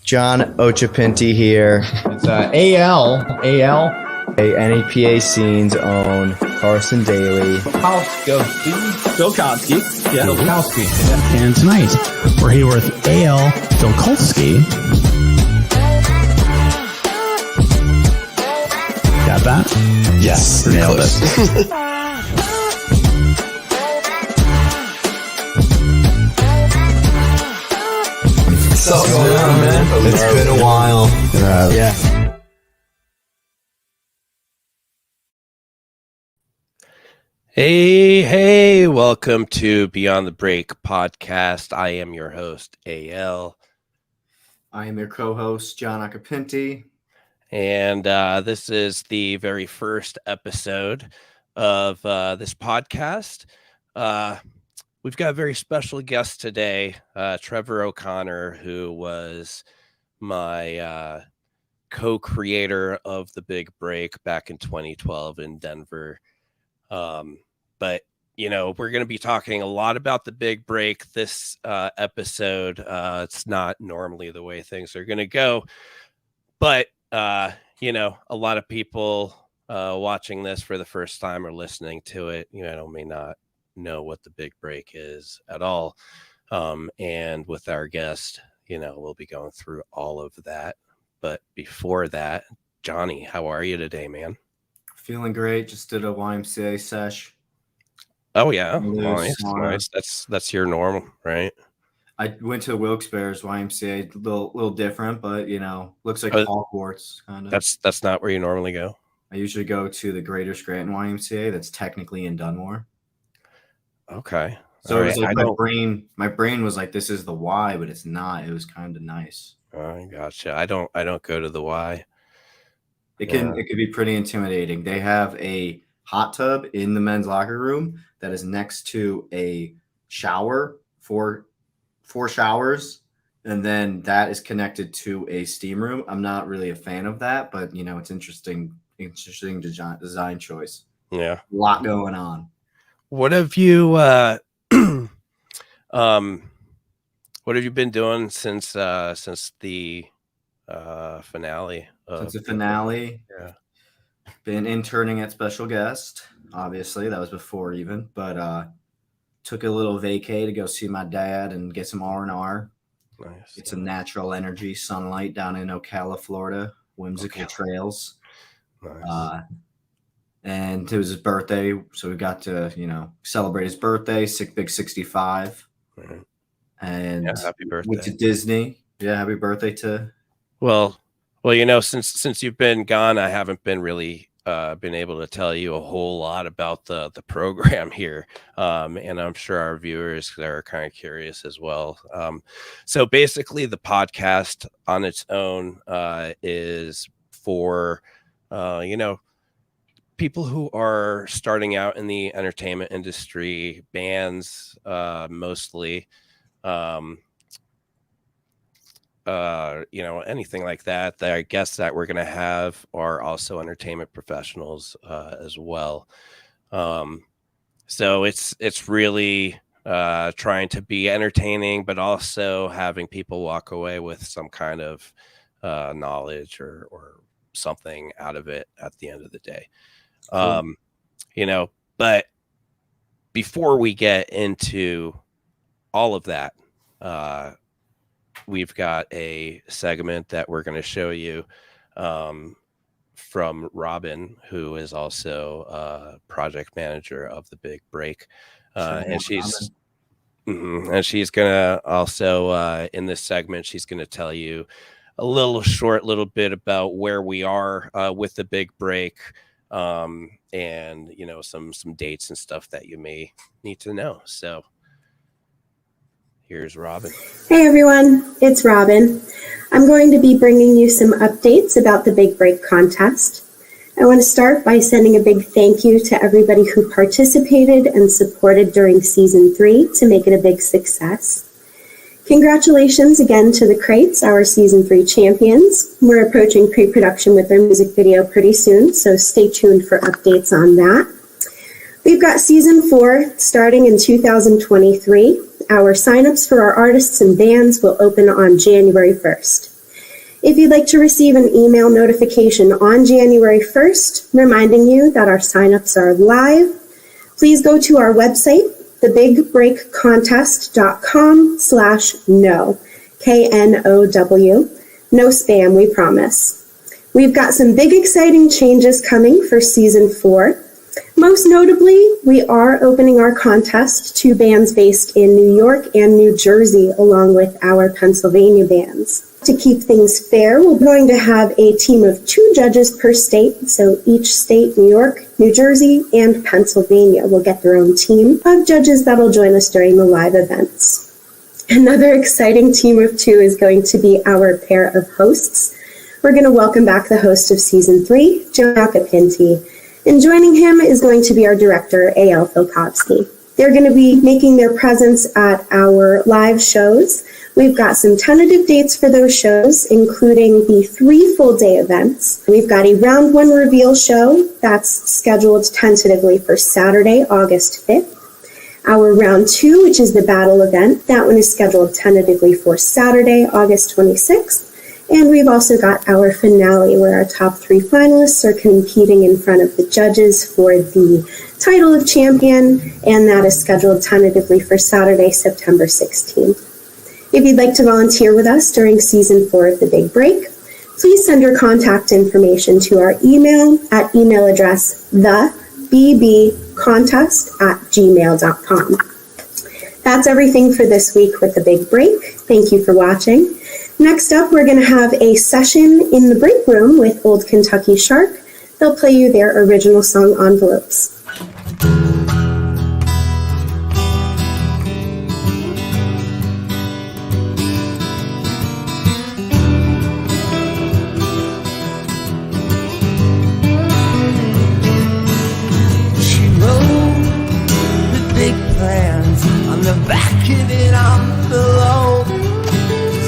John Ochapinti here. It's AL. NEPA Scene's own Carson Daly. Bilkowski. Yeah, Bilkowski. And tonight, we're here with Eyal Filkulski. Got that? Yes. Nailed it. What's going on, man? It's been a while. Yeah. Hey, welcome to Beyond the Break podcast. I am your host, Eyal. I am your co-host, John Ochapinti. And this is the very first episode of this podcast. We've got a very special guest today, Trevor O'Connor, who was my co-creator of The Big Break back in 2012 in Denver. But, you know, we're going to be talking a lot about The Big Break this episode. It's not normally the way things are going to go. But, you know, a lot of people watching this for the first time or listening to it, you know, may not know what The Big Break is at all. And with our guest, you know, we'll be going through all of that. But before that, Johnny, how are you today, man? Feeling great. Just did a YMCA sesh. Oh yeah, nice. That's your normal, right? I went to Wilkes-Barre's YMCA, a little different, but you know, looks like Hogwarts kind of. That's not where you normally go. I usually go to the Greater Scranton YMCA. That's technically in Dunmore. Okay. So it was like my brain was like, this is the Y, but it's not. It was kind of nice. I gotcha. I don't go to the Y. It could be pretty intimidating. They have a hot tub in the men's locker room that is next to a shower, four showers, and then that is connected to a steam room. I'm not really a fan of that, but you know, it's interesting design choice. Yeah. A lot going on. What have you what have you been doing since the finale? Since the finale, yeah. Been interning at Special Guest. Obviously, that was before even, but took a little vacay to go see my dad and get some R&R. Nice. Get some natural energy, sunlight down in Ocala, Florida. Whimsical trails. Nice. And it was his birthday, so we got to, you know, celebrate his birthday, big 65. Right. And yeah, happy birthday. Went to Disney. Yeah, happy birthday to. Well, you know, since you've been gone, I haven't been really been able to tell you a whole lot about the program here, and I'm sure our viewers are kind of curious as well. So basically, the podcast on its own is for you know, people who are starting out in the entertainment industry, bands mostly. You know, anything like that. I guess that we're going to have are also entertainment professionals as well. So it's really trying to be entertaining, but also having people walk away with some kind of knowledge or something out of it at the end of the day. Cool. You know, but before we get into all of that, we've got a segment that we're going to show you from Robin, who is also a project manager of The Big Break. And she's going to also, in this segment, she's going to tell you a little bit about where we are with The Big Break, and, you know, some dates and stuff that you may need to know. So here's Robin. Hey everyone, it's Robin. I'm going to be bringing you some updates about the Big Break contest. I want to start by sending a big thank you to everybody who participated and supported during season 3 to make it a big success. Congratulations again to the Crates, our season 3 champions. We're approaching pre-production with their music video pretty soon, so stay tuned for updates on that. We've got season 4 starting in 2023. Our signups for our artists and bands will open on January 1st. If you'd like to receive an email notification on January 1st, reminding you that our signups are live, please go to our website, thebigbreakcontest.com/no, K-N-O-W. No spam, we promise. We've got some big exciting changes coming for season 4. Most notably, we are opening our contest to bands based in New York and New Jersey, along with our Pennsylvania bands. To keep things fair, we're going to have a team of 2 judges per state, so each state, New York, New Jersey, and Pennsylvania, will get their own team of judges that'll join us during the live events. Another exciting team of 2 is going to be our pair of hosts. We're going to welcome back the host of Season 3, Joe Acapinti, and joining him is going to be our director, Eyal Filkovsky. They're going to be making their presence at our live shows. We've got some tentative dates for those shows, including the 3 full-day events. We've got a round 1 reveal show that's scheduled tentatively for Saturday, August 5th. Our round 2, which is the battle event, that one is scheduled tentatively for Saturday, August 26th. And we've also got our finale, where our top 3 finalists are competing in front of the judges for the title of champion, and that is scheduled tentatively for Saturday, September 16th. If you'd like to volunteer with us during Season 4 of The Big Break, please send your contact information to our email at email address thebbcontest@gmail.com. That's everything for this week with The Big Break. Thank you for watching. Next up, we're going to have a session in the break room with Old Kentucky Shark. They'll play you their original song, Envelopes. She wrote the big plans on the back of an envelope.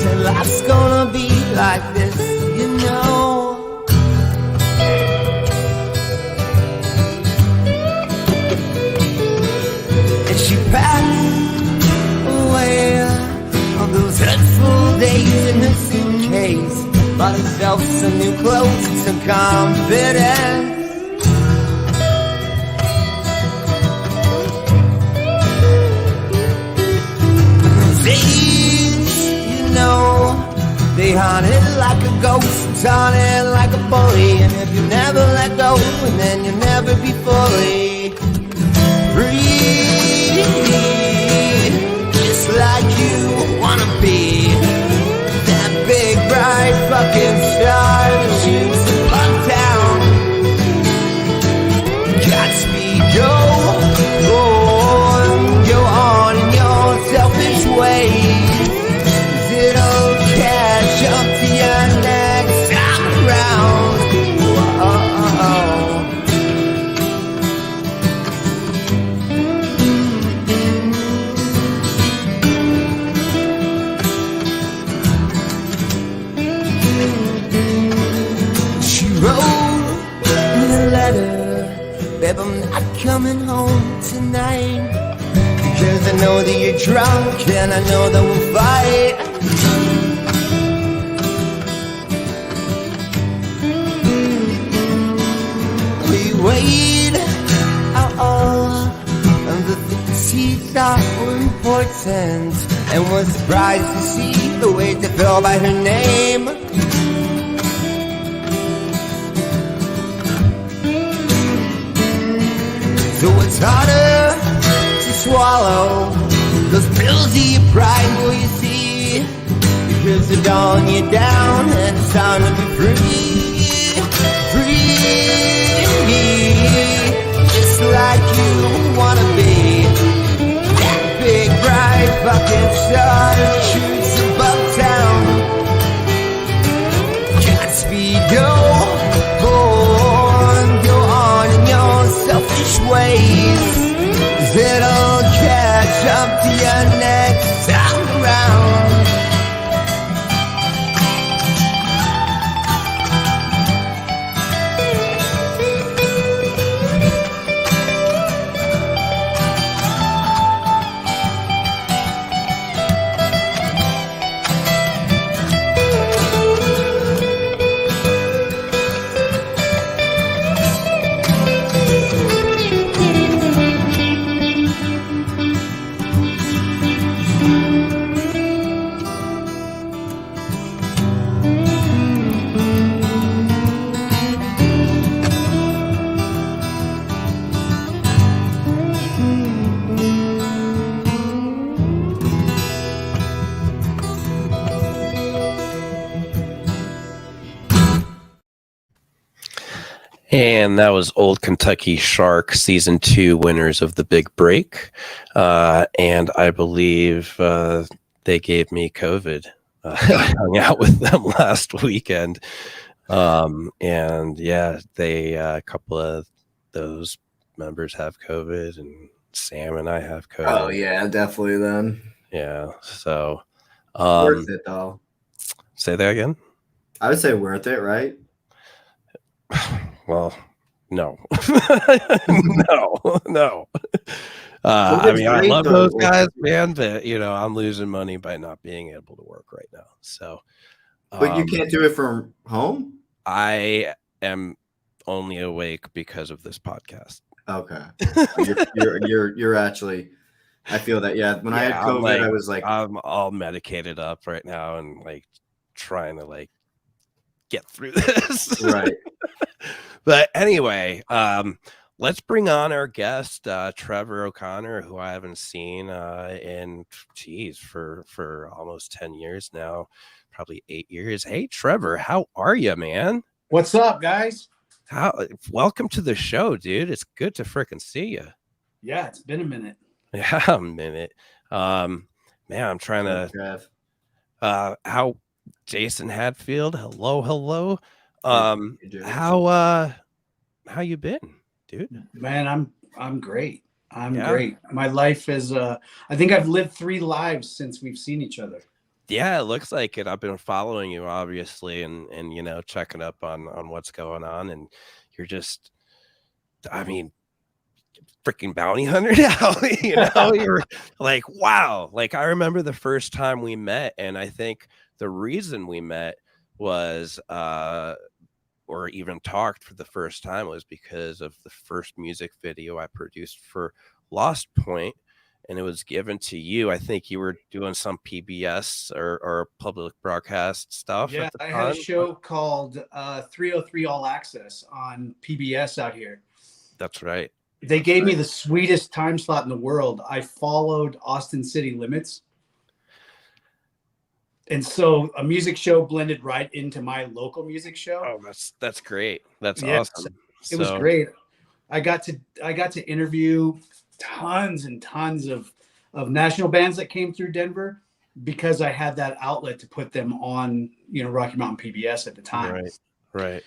Said life's gonna be like this, you know. And she packed away all those hurtful days in her suitcase. Bought herself some new clothes and some confidence. They haunted like a ghost, haunted like a bully. And if you never let go, then you'll never be fully free. Just like you wanna be that big bright fucking star that shoots the puck down. Godspeed, go on in your selfish ways. It'll catch up to your next time around. Whoa. She wrote in a letter, babe, I'm not coming home tonight, because I know that you're drunk and I know that we'll fight. We weighed out all of the things he thought were important, and was surprised to see the weight that fell by her name. So it's harder to swallow those pills of your pride, will you see? Because they're dulling you down, and it's time to be free. Just like you wanna be that big bright fucking star that shoots above town. Godspeed, go on in your selfish ways. It'll catch up to you next time around. And that was Old Kentucky Shark Season 2 winners of the Big Break. And I believe they gave me COVID. I hung out with them last weekend. And yeah, a couple of those members have COVID, and Sam and I have COVID. Oh, yeah, definitely then. Yeah, so. Worth it, though. Say that again? I would say worth it, right? Well, no. no. I mean, I love those guys, man, but, I'm losing money by not being able to work right now. So, but you can't do it from home? I am only awake because of this podcast. Okay. You're actually, I feel that, yeah. When I had COVID, I was like, I'm all medicated up right now and trying to get through this. Right. But anyway, let's bring on our guest, Trevor O'Connor, who I haven't seen for almost 10 years now, probably 8 years. Hey, Trevor, how are you, man? What's up, guys? Welcome to the show, dude. It's good to freaking see you. Yeah, it's been a minute. Yeah, a minute. Man, I'm trying to. How Jason Hadfield? Hello. How you been, dude? Man, I'm great. I'm great. My life is I think I've lived 3 lives since we've seen each other. Yeah, it looks like it. I've been following you, obviously, and checking up on what's going on, and you're just, I mean, freaking bounty hunter now. You're like, wow. I remember the first time we met, and I think the reason we met was or even talked for the first time was because of the first music video I produced for Lost Point, and it was given to you. I think you were doing some PBS or public broadcast stuff. Yeah, I had a show called 303 All Access on PBS out here. That's right. They gave me the sweetest time slot in the world. I followed Austin City Limits. And so a music show blended right into my local music show. Oh, that's great. That's awesome. It was great. I got to interview tons and tons of national bands that came through Denver because I had that outlet to put them on, Rocky Mountain PBS at the time. Right.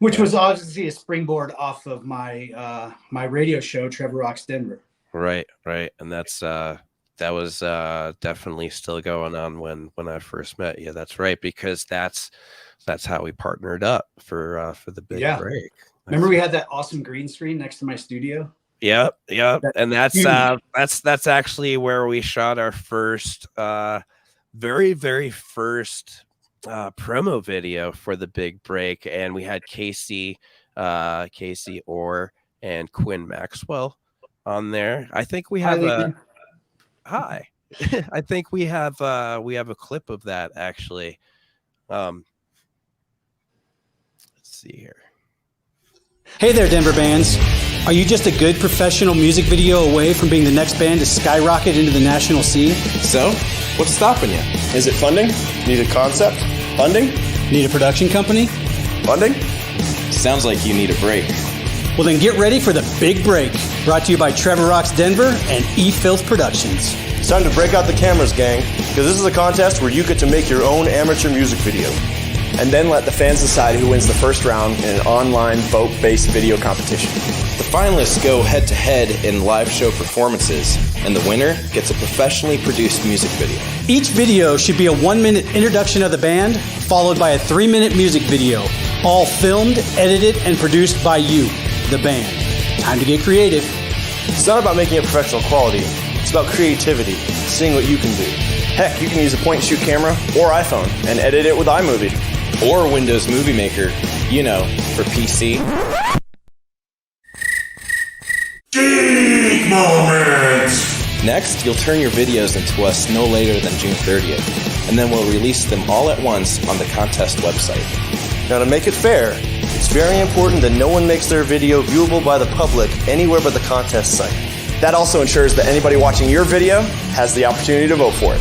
Which was obviously a springboard off of my my radio show, Trevor Rocks Denver. Right. And that was definitely still going on when I first met you. That's right, because that's how we partnered up for the big break. Remember we had that awesome green screen next to my studio? Yep. And that's actually where we shot our first very, very first promo video for the big break, and we had Casey Orr and Quinn Maxwell on there. I think we have Hi. I think we have a clip of that actually. Let's see here. Hey there, Denver bands. Are you just a good professional music video away from being the next band to skyrocket into the national scene? So, what's stopping you? Is it funding? Need a concept? Funding? Need a production company? Funding? Sounds like you need a break. Well, then get ready for the Big Break, brought to you by Trevor Rocks Denver and E-Filth Productions. It's time to break out the cameras, gang, because this is a contest where you get to make your own amateur music video. And then let the fans decide who wins the first round in an online vote-based video competition. The finalists go head-to-head in live show performances, and the winner gets a professionally produced music video. Each video should be a 1-minute introduction of the band, followed by a 3-minute music video, all filmed, edited, and produced by you, the band. Time to get creative. It's not about making it professional quality. It's about creativity, seeing what you can do. Heck, you can use a point-and-shoot camera or iPhone and edit it with iMovie. Or Windows Movie Maker, for PC. Geek Moments! Next, you'll turn your videos into us no later than June 30th, and then we'll release them all at once on the contest website. Now, to make it fair, it's very important that no one makes their video viewable by the public anywhere but the contest site. That also ensures that anybody watching your video has the opportunity to vote for it.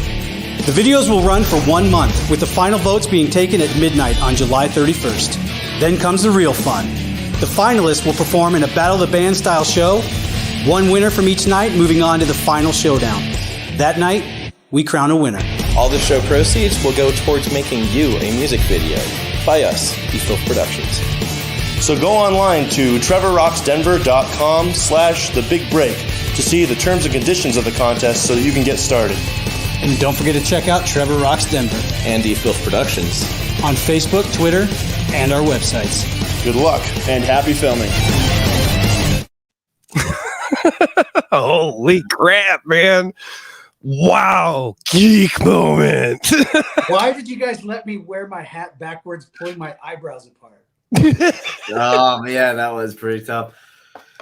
The videos will run for 1 month, with the final votes being taken at midnight on July 31st. Then comes the real fun. The finalists will perform in a Battle of the Band style show. One winner from each night, moving on to the final showdown. That night, we crown a winner. All the show proceeds will go towards making you a music video by us, E-Filth Productions. So go online to trevorrocksdenver.com/thebigbreak to see the terms and conditions of the contest so that you can get started. And don't forget to check out Trevor Rocks Denver and E-Filth Productions on Facebook, Twitter, and our websites. Good luck and happy filming. Holy crap, man. Wow. Geek moment. Why did you guys let me wear my hat backwards, pulling my eyebrows apart? Oh, yeah, that was pretty tough.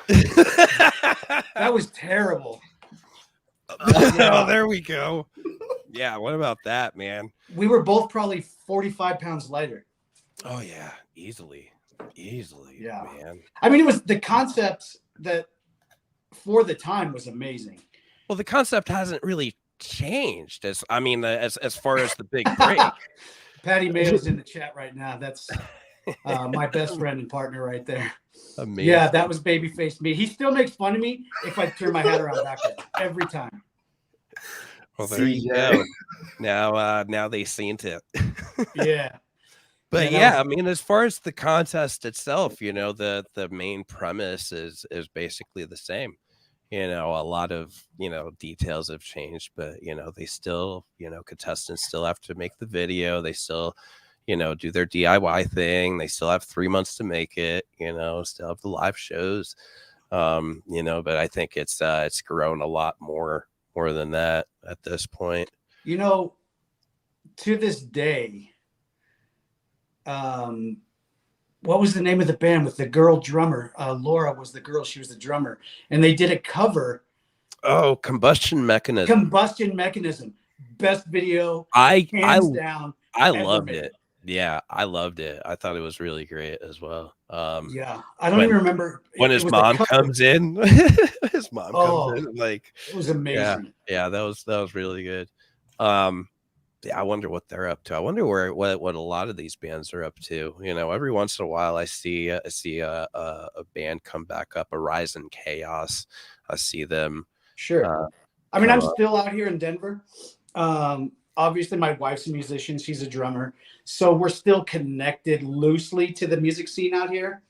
That was terrible. Oh, there we go. Yeah, what about that, man? We were both probably 45 pounds lighter. Oh, yeah, easily. Yeah, man. I mean, it was the concept that for the time was amazing. Well, the concept hasn't really changed as far as the big break. Patty Mayo's in the chat right now. That's my best friend and partner right there. Amazing. Yeah, that was babyface me. He still makes fun of me if I turn my head around backwards every time. Well, there you go. Now they seen it. Yeah. But yeah, I mean, as far as the contest itself, you know, the main premise is basically the same. You know, a lot of, you know, details have changed, but, you know, they still, you know, contestants still have to make the video. They still, you know, do their DIY thing. They still have 3 months to make it, you know, still have the live shows, you know, but I think it's grown a lot more than that at this point. You know, to this day, what was the name of the band with the girl drummer? Laura was the girl. She was the drummer. And they did a cover. Oh, Combustion Mechanism. Best video. I down. I loved it. Yeah, I loved it. I thought it was really great as well. Yeah, I don't even remember. When his mom comes in. His mom comes in. Like, it was amazing. Yeah, that was really good. Yeah, I wonder what they're up to. I wonder what a lot of these bands are up to. You know, every once in a while I see a band come back up, a Rise in Chaos. I see them. Sure. I mean, I'm still out here in Denver. Obviously, my wife's a musician. She's a drummer. So we're still connected loosely to the music scene out here.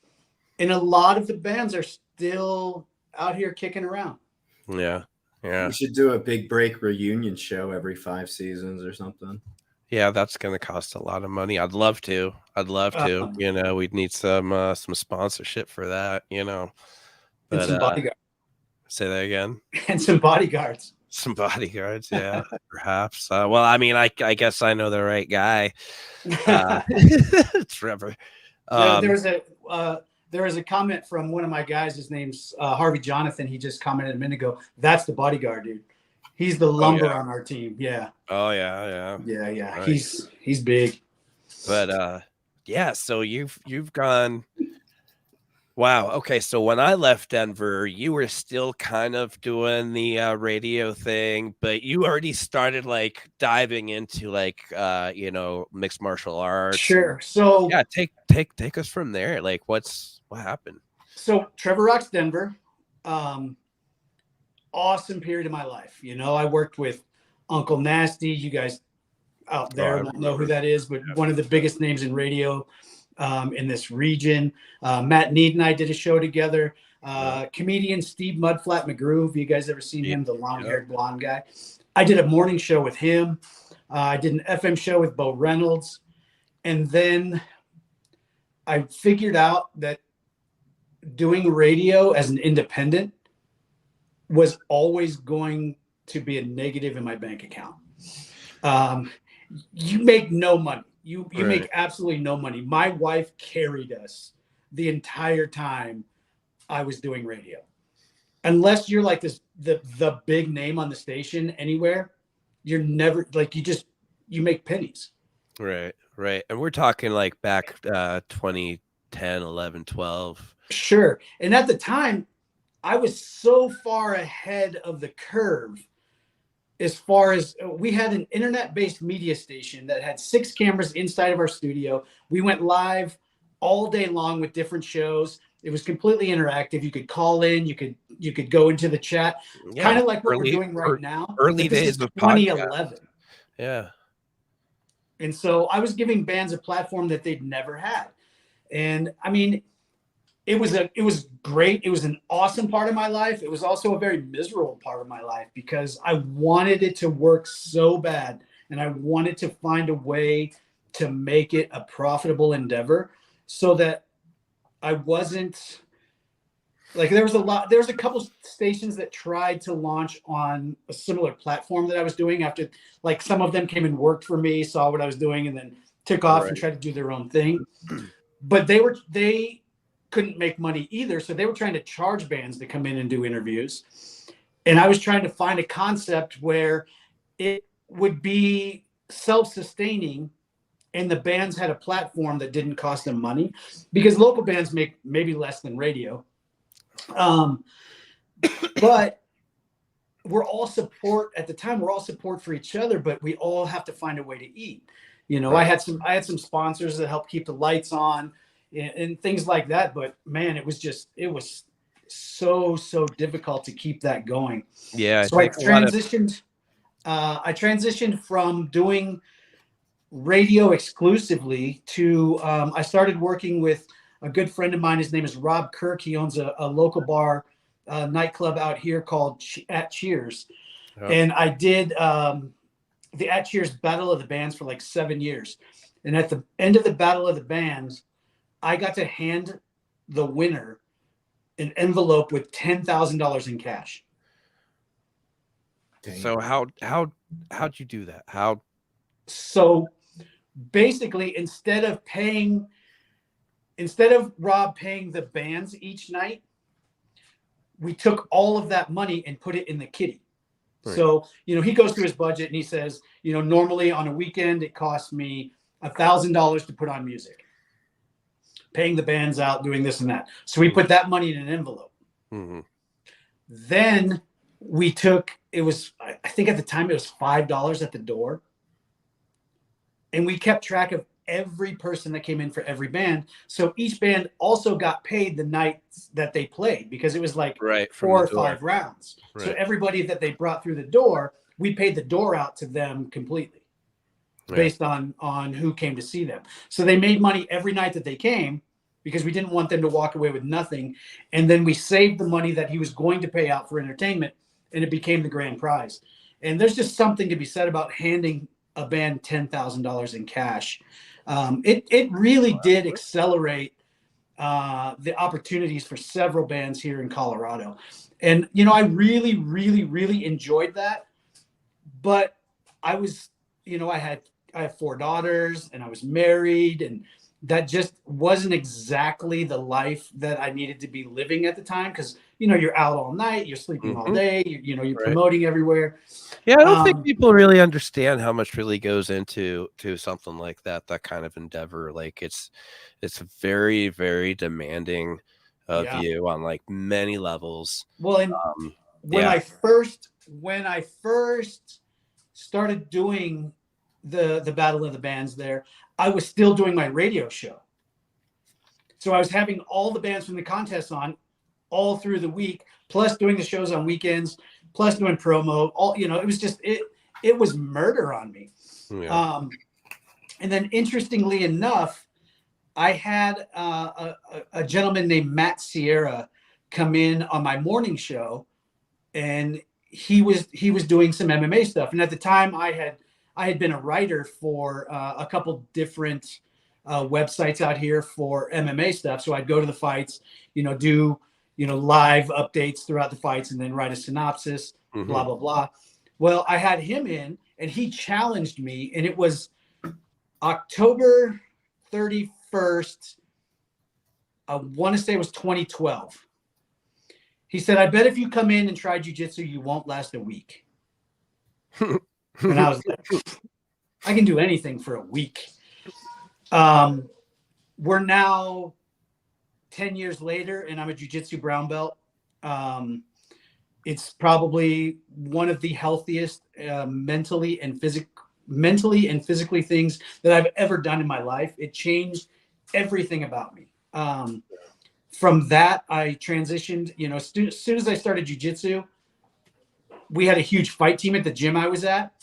And a lot of the bands are still out here kicking around. Yeah. Yeah. We should do a big break reunion show every 5 seasons or something. Yeah, that's going to cost a lot of money. I'd love to. You know, we'd need some sponsorship for that, you know. But, and some bodyguards. Say that again. And some bodyguards. Some bodyguards, yeah, perhaps. Well, I mean, I guess I know the right guy. Trevor. There was a comment from one of my guys. His name's Harvey Jonathan. He just commented a minute ago. That's the bodyguard, dude. He's the lumber on our team. Yeah. Oh yeah. Right. He's big. But yeah. So you've gone. Wow. Okay. So when I left Denver, you were still kind of doing the radio thing, but you already started like diving into like you know, mixed martial arts. Sure. So yeah, take us from there. Like what happened? So Trevor Rocks Denver, awesome period of my life. You know, I worked with Uncle Nasty. You guys out there don't know who that is, but one of the biggest names in radio in this region. Matt Need and I did a show together. Comedian Steve Mudflat McGrew. Have you guys ever seen him? The long-haired blonde guy. I did a morning show with him. I did an FM show with Bo Reynolds. And then I figured out that doing radio as an independent was always going to be a negative in my bank account. You make no money. You make absolutely no money. My wife carried us the entire time I was doing radio. Unless you're like the big name on the station anywhere, you're never like you make pennies. Right. And we're talking like back 2010, 11, 12. Sure. And at the time, I was so far ahead of the curve as far as we had an internet-based media station that had 6 cameras inside of our studio. We went live all day long with different shows. It was completely interactive. You could call in, you could go into the chat, kind of like what we're doing right now. Early This days is of 2011. Yeah. And so I was giving bands a platform that they'd never had. And I mean, it was great. It was an awesome part of my life. It was also a very miserable part of my life because I wanted it to work so bad. And I wanted to find a way to make it a profitable endeavor so that I wasn't like, there was a couple stations that tried to launch on a similar platform that I was doing after, like, some of them came and worked for me, saw what I was doing, and then took off and tried to do their own thing. But they couldn't make money either. So they were trying to charge bands to come in and do interviews. And I was trying to find a concept where it would be self-sustaining and the bands had a platform that didn't cost them money, because local bands make maybe less than radio. But we're all support at the time. We're all support for each other, but we all have to find a way to eat. You know, I had some sponsors that helped keep the lights on and things like that. But man, it was so difficult to keep that going. Yeah. So I transitioned from doing radio exclusively to I started working with a good friend of mine. His name is Rob Kirk. He owns a local bar nightclub out here called At Cheers. Oh. And I did the At Cheers Battle of the Bands for like 7 years. And at the end of the Battle of the Bands, I got to hand the winner an envelope with $10,000 in cash. Dang. So how'd you do that? So basically, instead of Rob paying the bands each night, we took all of that money and put it in the kitty. Right. So, you know, he goes through his budget and he says, you know, normally on a weekend, it costs me $1,000 to put on music, paying the bands out, doing this and that. So we put that money in an envelope. Mm-hmm. Then we took, I think at the time it was $5 at the door. And we kept track of every person that came in for every band. So each band also got paid the nights that they played, because it was like 4 or 5 rounds. Right. So everybody that they brought through the door, we paid the door out to them completely, based on who came to see them. So they made money every night that they came, because we didn't want them to walk away with nothing. And then we saved the money that he was going to pay out for entertainment, and it became the grand prize. And there's just something to be said about handing a band $10,000 in cash. It really did accelerate the opportunities for several bands here in Colorado. And, you know, I really, really, really enjoyed that. But I was, you know, I have 4 daughters and I was married, and that just wasn't exactly the life that I needed to be living at the time. Because, you know, you're out all night, you're sleeping all day, you're promoting everywhere. Yeah, I don't think people really understand how much really goes into something like that kind of endeavor. Like it's very, very demanding of you on like many levels. Well, and when I first started doing the Battle of the Bands there, I was still doing my radio show. So I was having all the bands from the contest on all through the week, plus doing the shows on weekends, plus doing promo. All, you know, it was just it was murder on me. Yeah. And then interestingly enough, I had a gentleman named Matt Sierra come in on my morning show, and he was doing some MMA stuff. And at the time, I had been a writer for a couple different websites out here for MMA stuff. So I'd go to the fights, you know, do, you know, live updates throughout the fights, and then write a synopsis, blah, blah, blah. Well, I had him in, and he challenged me, and it was October 31st. I want to say it was 2012. He said, I bet if you come in and try jiu-jitsu, you won't last a week. And I was like, I can do anything for a week. We're now 10 years later, and I'm a jiu-jitsu brown belt. It's probably one of the healthiest mentally and physically things that I've ever done in my life. It changed everything about me. From that, I transitioned, as soon as I started jiu-jitsu, we had a huge fight team at the gym I was at.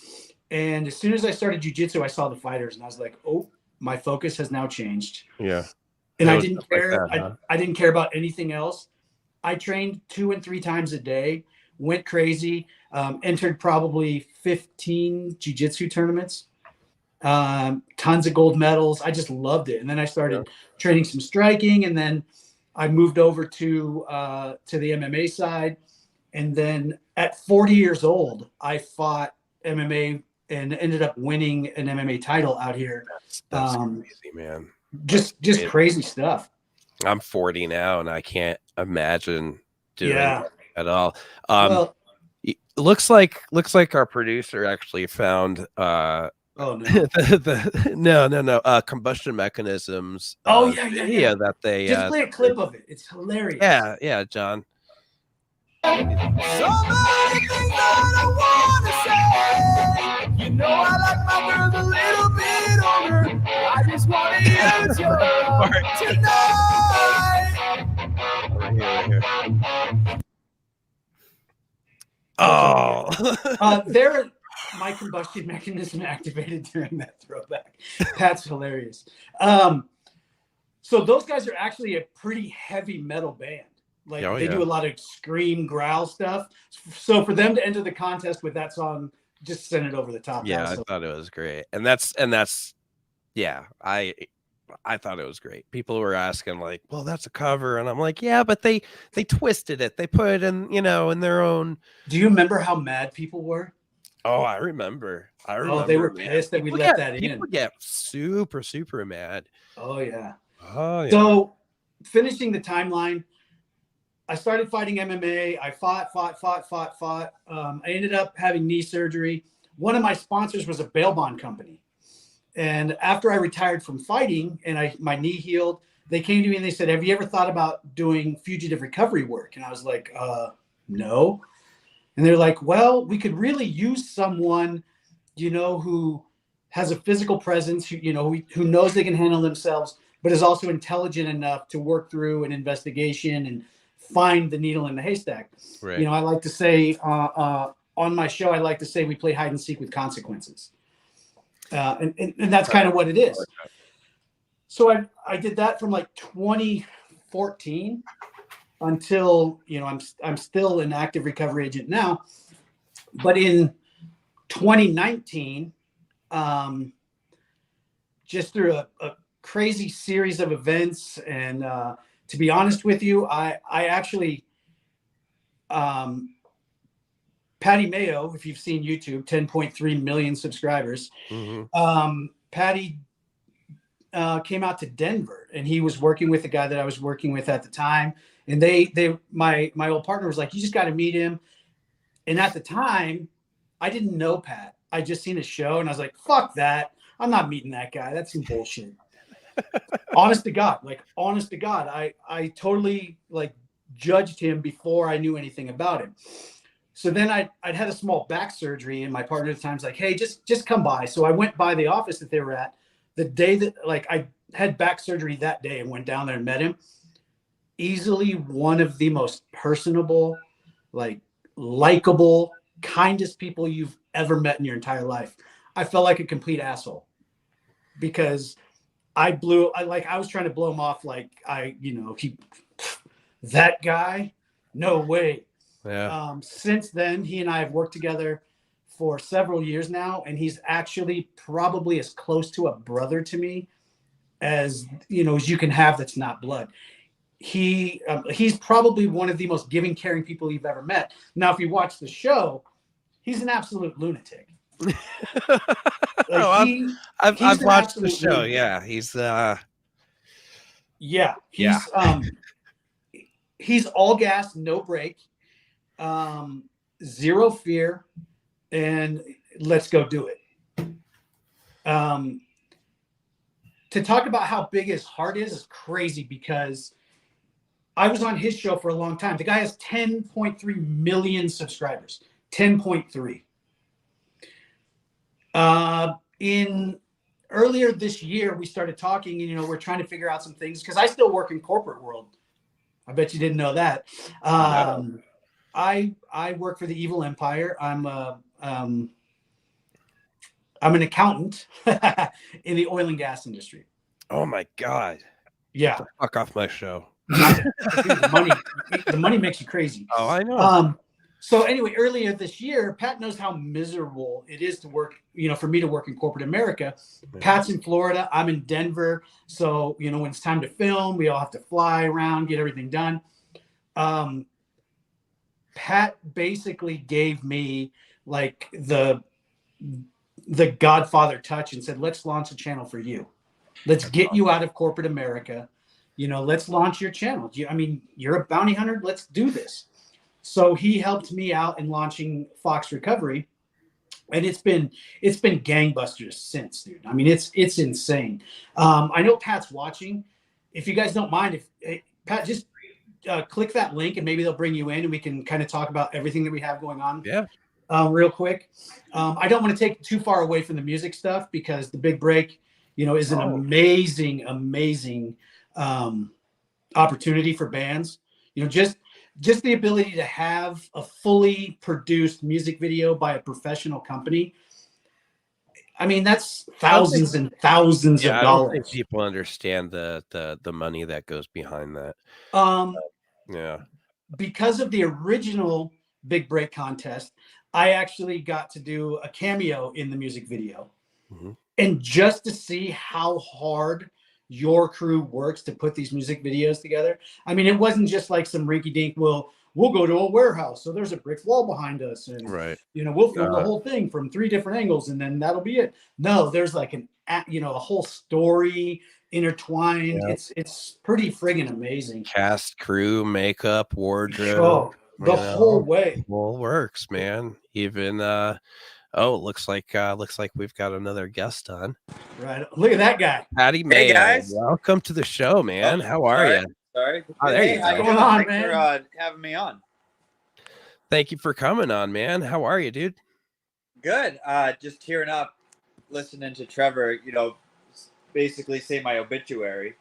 And as soon as I started jiu-jitsu, I saw the fighters and I was like, oh, my focus has now changed. Yeah. And I didn't care. Like that, huh? I didn't care about anything else. I trained 2 and 3 times a day, went crazy, entered probably 15 jiu-jitsu tournaments, tons of gold medals. I just loved it. And then I started training some striking, and then I moved over to the MMA side. And then at 40 years old, I fought MMA and ended up winning an MMA title out here. That's crazy, man. Just crazy stuff. I'm 40 now, and I can't imagine doing it at all. Well, looks like our producer actually found no combustion mechanisms. Yeah. That they just play a clip of it. It's hilarious. Yeah, John. So many things that I wanna say. You know I like my girl a little bit older. I just wanna use your love tonight. Oh, there, my combustion mechanism activated during that throwback. That's hilarious. So those guys are actually a pretty heavy metal band. Like they do a lot of scream, growl stuff. So for them to enter the contest with that song, just send it over the top. Yeah, I thought it was great, and that's I thought it was great. People were asking like, "Well, that's a cover," and I'm like, "Yeah, but they twisted it. They put it in, in their own." Do you remember how mad people were? Oh, I remember. Oh, they were pissed that we let that in. People get super, super mad. Oh yeah. Oh yeah. So finishing the timeline. I started fighting MMA. I fought. I ended up having knee surgery. One of my sponsors was a bail bond company. And after I retired from fighting and my knee healed, they came to me and they said, have you ever thought about doing fugitive recovery work? And I was like, no. And they're like, well, we could really use someone, who has a physical presence, who knows they can handle themselves, but is also intelligent enough to work through an investigation and find the needle in the haystack. Right. I like to say on my show, I like to say we play hide and seek with consequences. And that's kind of what it is. So I did that from like 2014 until, I'm still an active recovery agent now. But in 2019, just through a crazy series of events and, to be honest with you, I actually, Patty Mayo, if you've seen YouTube, 10.3 million subscribers. Mm-hmm. Patty came out to Denver, and he was working with the guy that I was working with at the time. And my old partner was like, you just got to meet him. And at the time, I didn't know Pat. I just seen his show, and I was like, fuck that. I'm not meeting that guy. That's some bullshit. honest to God, I totally judged him before I knew anything about him. So then I'd had a small back surgery, and my partner at the time's like, hey, just come by. So I went by the office that they were at the day that I had back surgery that day, and went down there and met him. Easily one of the most personable, likable, kindest people you've ever met in your entire life. I felt like a complete asshole because I was trying to blow him off that guy, no way. Yeah. Since then, he and I have worked together for several years now, and he's actually probably as close to a brother to me as you can have that's not blood. He's probably one of the most giving, caring people you've ever met. Now, if you watch the show, he's an absolute lunatic. I've watched the show. Yeah, he's all gas, no break, zero fear, and let's go do it. To talk about how big his heart is crazy, because I was on his show for a long time. The guy has 10.3 million subscribers. 10.3. In earlier this year, we started talking, we're trying to figure out some things because I still work in corporate world. I bet you didn't know that. No. I work for the Evil Empire. I'm an accountant in the oil and gas industry. Oh my God. Yeah. Get the fuck off my show. The money makes you crazy. Oh, I know. So anyway, earlier this year, Pat knows how miserable it is to work, for me to work in corporate America. Pat's in Florida. I'm in Denver. So, when it's time to film, we all have to fly around, get everything done. Pat basically gave me like the Godfather touch and said, let's launch a channel for you. Let's get you out of corporate America. Let's launch your channel. You're a bounty hunter. Let's do this. So he helped me out in launching Foxx Recovery. And it's been gangbusters since, dude. It's insane. I know Pat's watching. If you guys don't mind, Pat, just click that link and maybe they'll bring you in and we can kind of talk about everything that we have going on. Yeah. Real quick. I don't want to take too far away from the music stuff because the Big Break, is an amazing opportunity for bands. Just the ability to have a fully produced music video by a professional company. That's thousands and thousands of dollars. I don't think people understand the money that goes behind that. Yeah. Because of the original Big Break contest, I actually got to do a cameo in the music video. Mm-hmm. And just to see how hard your crew works to put these music videos together. It wasn't just like some rinky dink, we'll go to a warehouse. So there's a brick wall behind us and, we'll film the whole thing from 3 different angles and then that'll be it. No, there's like a whole story intertwined. Yeah. It's pretty friggin' amazing. Cast, crew, makeup, wardrobe. The whole way. Whole works, man. Even, looks like we've got another guest on. Right, look at that guy, Patty Mayo. Hey guys, welcome to the show, man. How are you? Sorry. Oh, there you go. What's going on, Thanks man? for having me on. Thank you for coming on, man. How are you, dude? Good. Just tearing up, listening to Trevor. Basically say my obituary.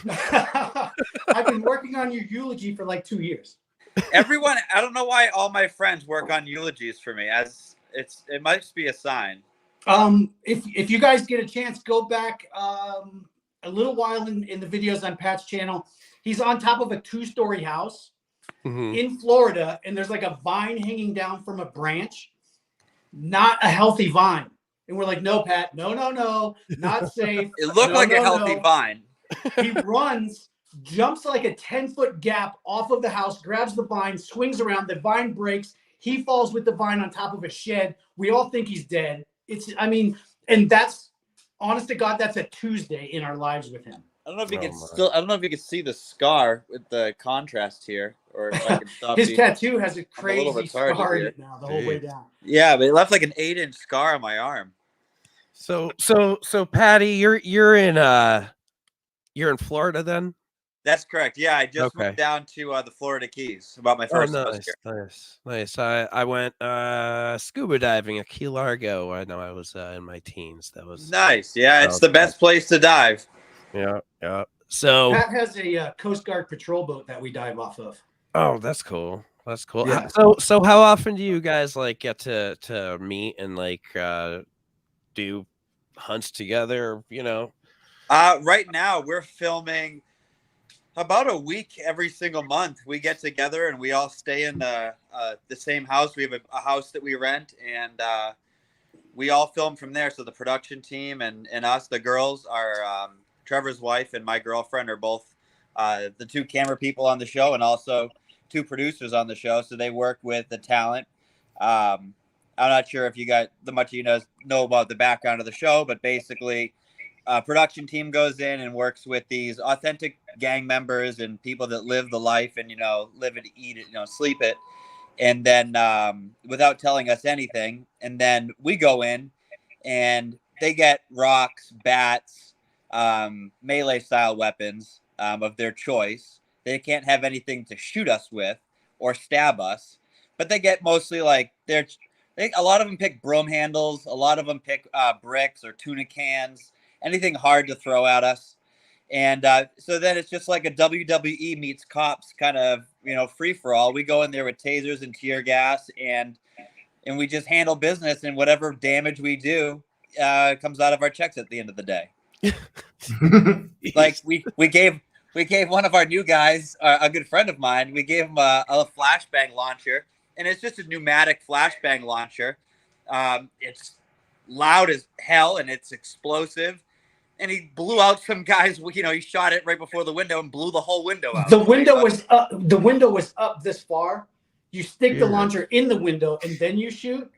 I've been working on your eulogy for like 2 years. Everyone, I don't know why all my friends work on eulogies for me. It might be a sign. If you guys get a chance, go back a little while in the videos on Pat's channel. He's on top of a 2-story house in Florida, and there's like a vine hanging down from a branch. Not a healthy vine. And we're like, no, Pat, no, not safe. It looked like a healthy vine. He runs, jumps like a 10-foot gap off of the house, grabs the vine, swings around, the vine breaks. He falls with the vine on top of a shed. We all think he's dead. And that's, honest to God, that's a Tuesday in our lives with him. I don't know if you I don't know if you can see the scar with the contrast here, or if I can stop. His tattoo has a crazy scar in it now, the whole way down. Yeah, but it left like an 8-inch scar on my arm. So Patty, you're in Florida then? That's correct. Yeah, I just went down to the Florida Keys about my first Nice. I went scuba diving at Key Largo. I know I was in my teens. That was nice. Yeah, it's the best place to dive. Yeah. So Pat has a Coast Guard patrol boat that we dive off of. Oh, that's cool. Yeah. So how often do you guys like get to meet and like do hunts together? Right now we're filming about a week every single month. We get together and we all stay in the same house. We have a house that we rent, and we all film from there. So the production team and us, the girls, are Trevor's wife and my girlfriend are both the 2 camera people on the show, and also 2 producers on the show. So they work with the talent. I'm not sure if you got much you know about the background of the show, but basically production team goes in and works with these authentic gang members and people that live the life and, live it, eat it, sleep it. And then without telling us anything. And then we go in and they get rocks, bats, melee style weapons of their choice. They can't have anything to shoot us with or stab us, but they get mostly like a lot of them pick broom handles. A lot of them pick bricks or tuna cans, anything hard to throw at us. And so then it's just like a WWE meets cops kind of, free for all. We go in there with tasers and tear gas, and we just handle business, and whatever damage we do comes out of our checks at the end of the day. Like we gave one of our new guys, a good friend of mine, we gave him a flashbang launcher, and it's just a pneumatic flashbang launcher. It's loud as hell and it's explosive. And he blew out some guys. He shot it right before the window and blew the whole window out. The window was up. The window was up this far. You stick the launcher in the window and then you shoot.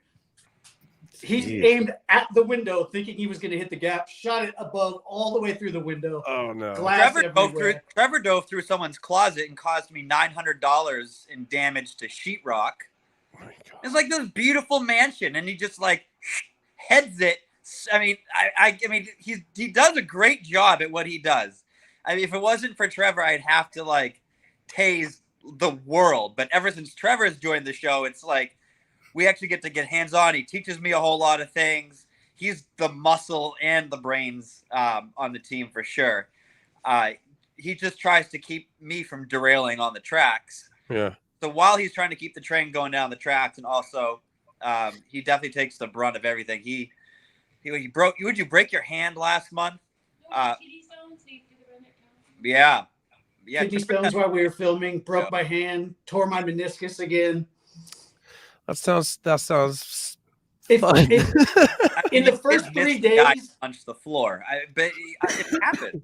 He aimed at the window, thinking he was going to hit the gap. Shot it above, all the way through the window. Oh no! Trevor dove through someone's closet and caused me $900 in damage to sheetrock. Oh my God. It's like this beautiful mansion, and he just heads it. I mean, he does a great job at what he does. I mean, if it wasn't for Trevor, I'd have to tase the world. But ever since Trevor has joined the show, it's we actually get to get hands-on. He teaches me a whole lot of things. He's the muscle and the brains on the team for sure. He just tries to keep me from derailing on the tracks. Yeah. So while he's trying to keep the train going down the tracks, and also he definitely takes the brunt of everything. He broke. Would you break your hand last month? Yeah. Kidney stones while we were filming. Broke my hand. Tore my meniscus again. That sounds fun. In the first 3 days, punched the floor. But it happened.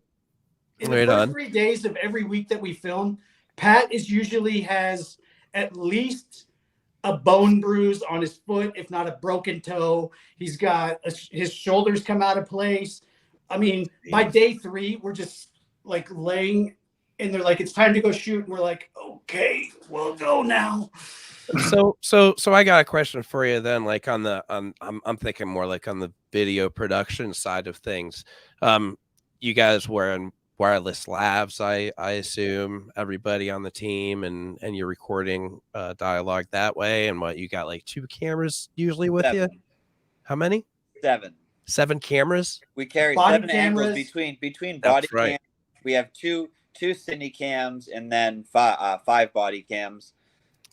In the first 3 days of every week that we film, Pat usually has at least a bone bruise on his foot, if not a broken toe. He's got his shoulders come out of place. I mean, by day 3, we're just laying, and they're like, "It's time to go shoot." And we're like, "Okay, we'll go now." So I got a question for you then, I'm thinking more on the video production side of things. You guys wearing wireless lavs, I assume, everybody on the team, and you're recording dialogue that way. And you got 2 cameras usually with 7. you? How many? 7. 7 cameras? We carry body 7 cameras. angles between body cams. We have two cine cams and then 5 body cams.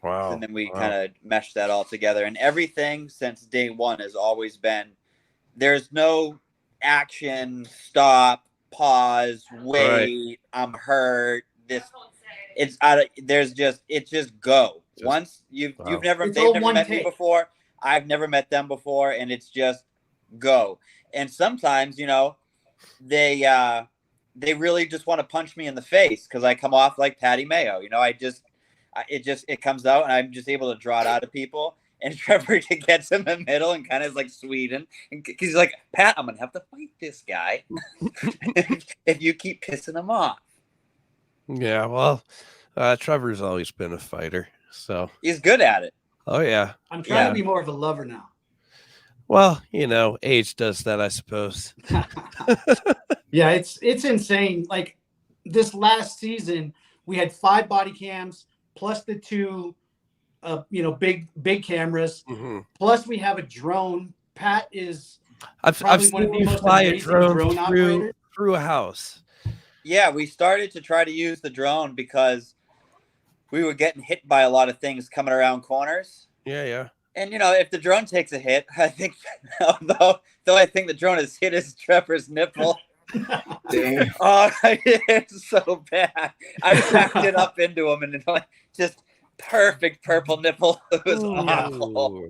Wow. And then we kind of mesh that all together. And everything since day 1 has always been, there's no action, stop, pause, wait, I'm hurt. It's just go. Once they've never met me before. I've never met them before, and it's just go. And sometimes, they really just want to punch me in the face because I come off like Patty Mayo. It comes out, and I'm just able to draw it out of people. And Trevor gets in the middle and kind of is like Sweden. And he's like, "Pat, I'm going to have to fight this guy if you keep pissing him off." Yeah, well, Trevor's always been a fighter, so. He's good at it. Oh, yeah. I'm trying to be more of a lover now. Well, age does that, I suppose. Yeah, it's insane. This last season, we had 5 body cams plus the 2 big cameras. Mm-hmm. Plus we have a drone. Pat is I've seen you fly a drone through a house. Yeah, we started to try to use the drone because we were getting hit by a lot of things coming around corners. Yeah. And if the drone takes a hit, I think though I think the drone has hit his Trevor's nipple. Damn. Oh, it's so bad. I backed it up into him, and just perfect purple nipple. It was awful.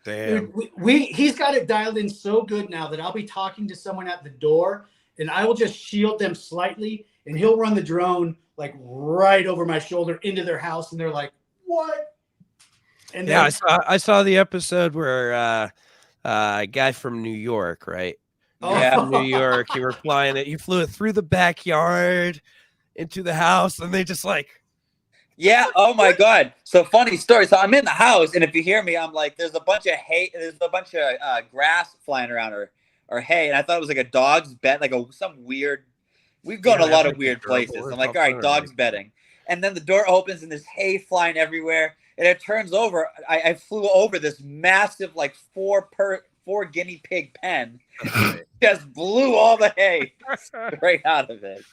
Damn. He's got it dialed in so good now that I'll be talking to someone at the door, and I will just shield them slightly, and he'll run the drone right over my shoulder into their house, and they're like, "What?" And yeah, I saw the episode where a guy from New York, right? Yeah, from New York. You were flying it. You flew it through the backyard into the house, and they just Yeah. Oh my God. So funny story. So I'm in the house, and if you hear me, I'm like, there's a bunch of hay. There's a bunch of grass flying around or hay, and I thought it was like a dog's bed, some weird. We've gone a lot of weird places. I'm like, all right, dog's bedding, and then the door opens and there's hay flying everywhere, and it turns over. I flew over this massive 4 guinea pig pen, just blew all the hay right out of it.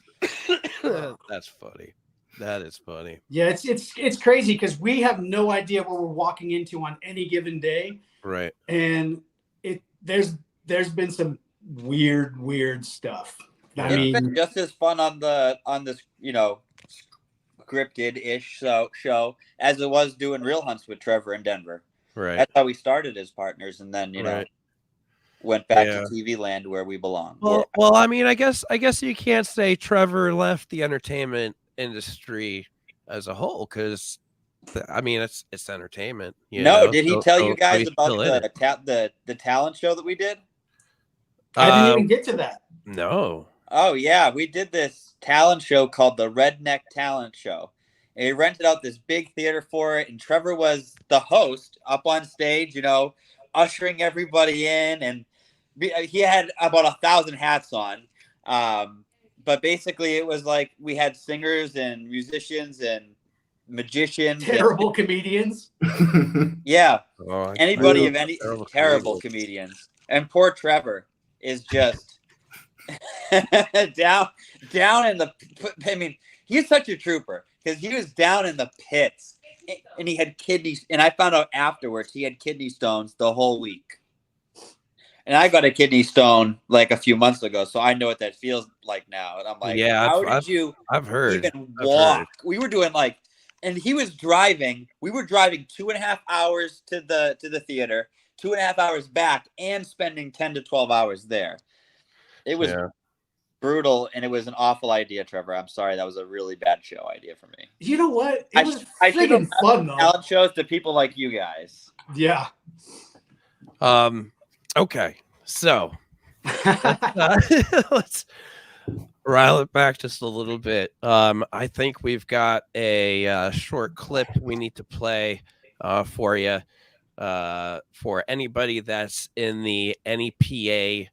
That's funny. That is funny. Yeah, it's crazy because we have no idea what we're walking into on any given day. Right. And there's been some weird stuff. It's been just as fun on this, scripted-ish show as it was doing real hunts with Trevor in Denver. Right. That's how we started as partners, and then went back to TV land where we belong. Well, I mean, I guess you can't say Trevor left the entertainment industry as a whole, because I mean it's entertainment. Did he tell you guys about the talent show that we did? I didn't even get to that. No. Oh yeah, we did this talent show called the Redneck Talent Show. And we rented out this big theater for it, and Trevor was the host up on stage, ushering everybody in, and he had about 1,000 hats on. But basically, it was like we had singers and musicians and magicians, terrible comedians. Yeah, anybody of any terrible comedians, and poor Trevor is just down in the. I mean, he's such a trooper because he was down in the pits, and he had kidneys. And I found out afterwards he had kidney stones the whole week. And I got a kidney stone like a few months ago, so I know what that feels like now. And I'm like, I've heard. Even walk? We were doing and he was driving. We were driving 2.5 hours to the theater, 2.5 hours back, and spending 10 to 12 hours there. It was brutal, and it was an awful idea, Trevor. I'm sorry, that was a really bad show idea for me. You know what? It was freaking fun though. Talent shows to people like you guys. Yeah. Okay, so let's rile it back just a little bit. I think we've got a short clip we need to play for you, for anybody that's in the NEPA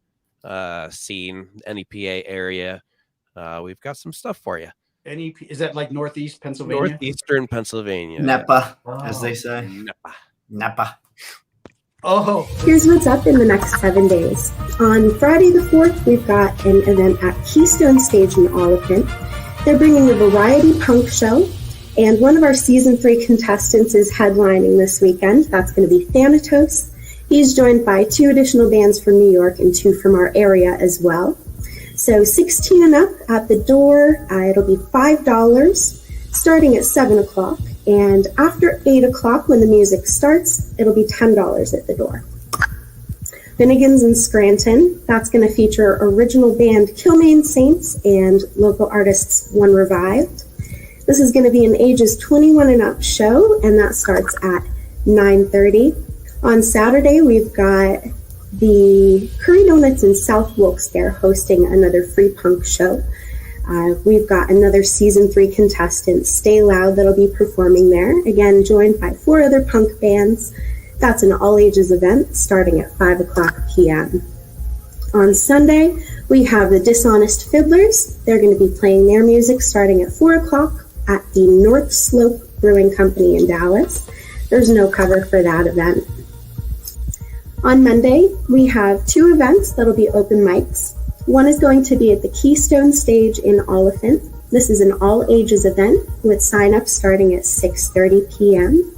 scene, NEPA area. We've got some stuff for you. Is that like Northeast Pennsylvania? Northeastern Pennsylvania. NEPA, as they say. NEPA. Oh. Here's what's up in the next 7 days. On Friday the 4th, we've got an event at Keystone Stage in Oliphant. They're bringing a variety punk show, and one of our season 3 contestants is headlining this weekend. That's going to be Thanatos. He's joined by 2 additional bands from New York and 2 from our area as well. So 16 and up at the door. It'll be $5, starting at 7 o'clock. And after 8 o'clock, when the music starts, it'll be $10 at the door. Finnegan's in Scranton. That's going to feature original band Kilmaine Saints and local artists One Revived. This is going to be an ages 21 and up show, and that starts at 9:30. On Saturday, we've got the Curry Donuts in South Wilkes-Barre hosting another free punk show. We've got another season 3 contestant, Stay Loud, that'll be performing there. Again, joined by 4 other punk bands. That's an all-ages event starting at 5 o'clock p.m. On Sunday, we have the Dishonest Fiddlers. They're going to be playing their music starting at 4 o'clock at the North Slope Brewing Company in Dallas. There's no cover for that event. On Monday, we have 2 events that'll be open mics. One is going to be at the Keystone Stage in Oliphant. This is an all-ages event with sign-ups starting at 6:30 p.m.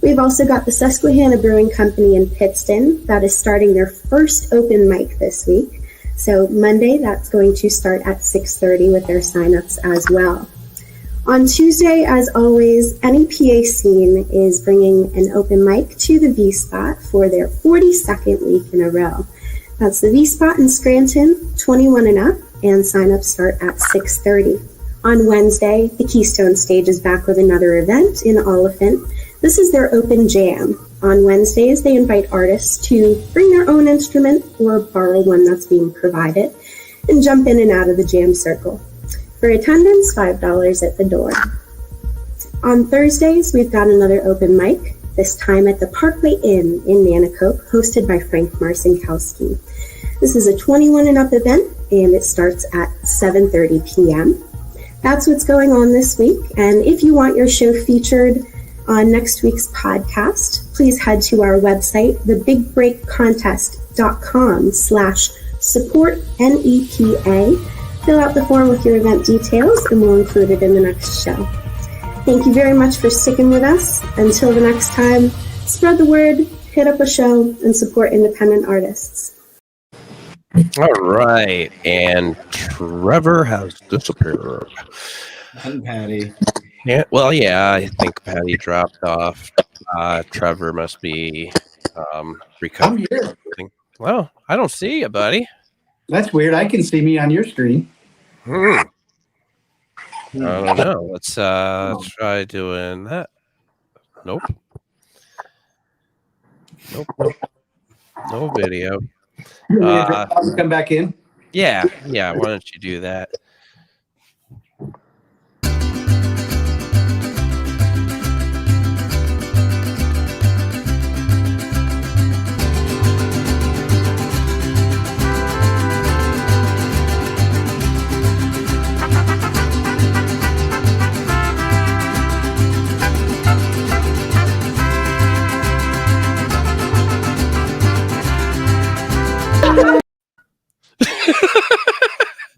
We've also got the Susquehanna Brewing Company in Pittston that is starting their first open mic this week. So Monday, that's going to start at 6:30 with their sign-ups as well. On Tuesday, as always, NEPA Scene is bringing an open mic to the V-Spot for their 42nd week in a row. That's the V-Spot in Scranton, 21 and up, and sign-ups start at 6:30. On Wednesday, the Keystone Stage is back with another event in Oliphant. This is their open jam. On Wednesdays, they invite artists to bring their own instrument or borrow one that's being provided and jump in and out of the jam circle. For attendance, $5 at the door. On Thursdays, we've got another open mic, this time at the Parkway Inn in Nanticoke, hosted by Frank Marcinkowski. This is a 21 and up event, and it starts at 7:30 p.m. That's what's going on this week, and if you want your show featured on next week's podcast, please head to our website, thebigbreakcontest.com/support NEPA. Fill out the form with your event details and we'll include it in the next show. Thank you very much for sticking with us. Until the next time, spread the word, hit up a show, and support independent artists. All right, and Trevor has disappeared. And Patty. Yeah, well, yeah, I think Patty dropped off. Trevor must be recovering. I'm here. Well, I don't see you, buddy. That's weird. I can see me on your screen. I don't know. Let's try doing that. Nope. No video. Come back in. Yeah. Why don't you do that?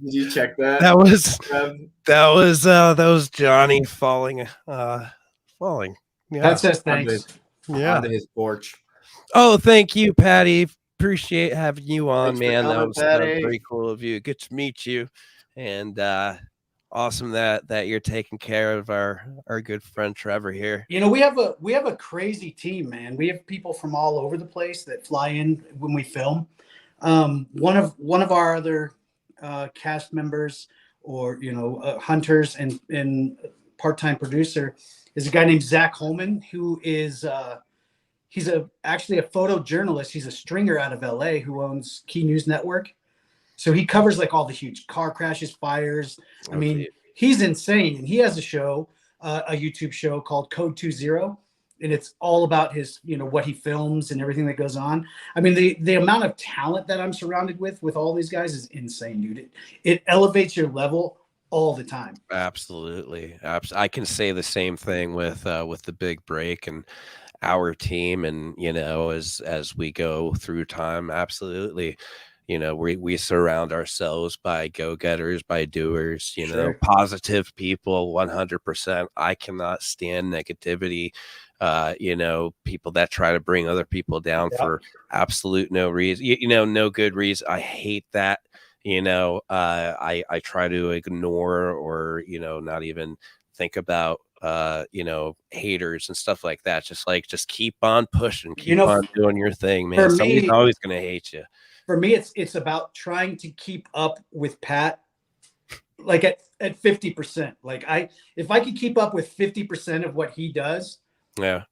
Did you check that? That was Johnny falling. Yeah. That says thanks. Onto his porch. Oh, thank you, Patty. Appreciate having you on, Thanks for man. coming, That was Patty. very cool of you. Good to meet you, and awesome that you're taking care of our good friend Trevor here. You know, we have a crazy team, man. We have people from all over the place that fly in when we film. One of our other cast members, or hunters and part-time producer, is a guy named Zach Holman, who is he's actually a photojournalist. He's a stringer out of LA who owns Key News Network. So he covers like all the huge car crashes, fires. I mean, he's insane, and he has a show, a YouTube show called Code 20, and it's all about his, what he films and everything that goes on. I mean, the amount of talent that I'm surrounded with all these guys is insane, dude. It elevates your level all the time. Absolutely. I can say the same thing with the big break and our team, and as we go through time. Absolutely. We surround ourselves by go-getters, by doers, positive people. 100%. I cannot stand negativity. People that try to bring other people down for absolute no reason, no good reason. I hate that. I try to ignore or, not even think about, haters and stuff like that. Just keep on pushing, keep on doing your thing, man. Somebody's always going to hate you. For me, it's about trying to keep up with Pat, like at 50%. Like if I could keep up with 50% of what he does, yeah,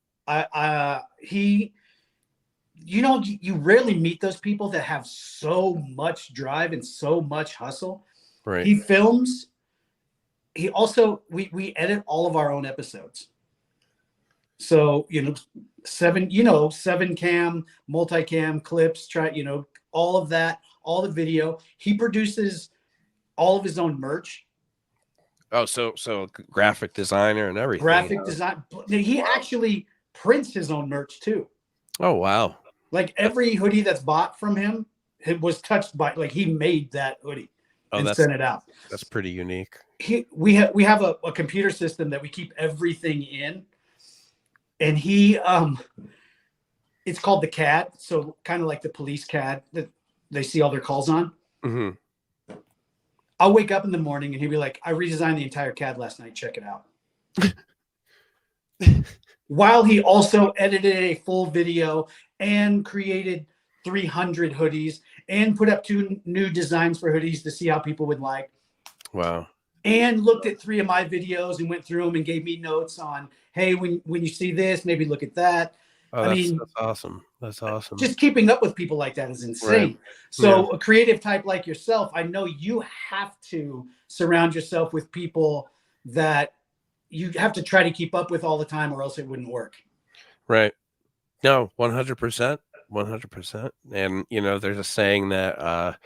you rarely meet those people that have so much drive and so much hustle. Right. He films. He also, we edit all of our own episodes. So, 7 cam, multicam clips, all of that, all the video. He produces all of his own merch. Oh, so graphic designer and everything. Graphic design. He actually prints his own merch too. Oh, wow. Like every hoodie that's bought from him, it was touched by, like, he made that hoodie and sent it out. That's pretty unique. We have a computer system that we keep everything in, and it's called the CAD. So kind of like the police CAD that they see all their calls on. Mm-hmm. I'll wake up in the morning and he'll be like, I redesigned the entire CAD last night. Check it out. While he also edited a full video and created 300 hoodies and put up 2 new designs for hoodies to see how people would like. Wow. And looked at 3 of my videos and went through them and gave me notes on, hey, when you see this, maybe look at that. Oh, that's awesome. That's awesome. Just keeping up with people like that is insane. Right. So a creative type like yourself, I know you have to surround yourself with people that you have to try to keep up with all the time, or else it wouldn't work. Right. No, 100%. 100%. And, there's a saying that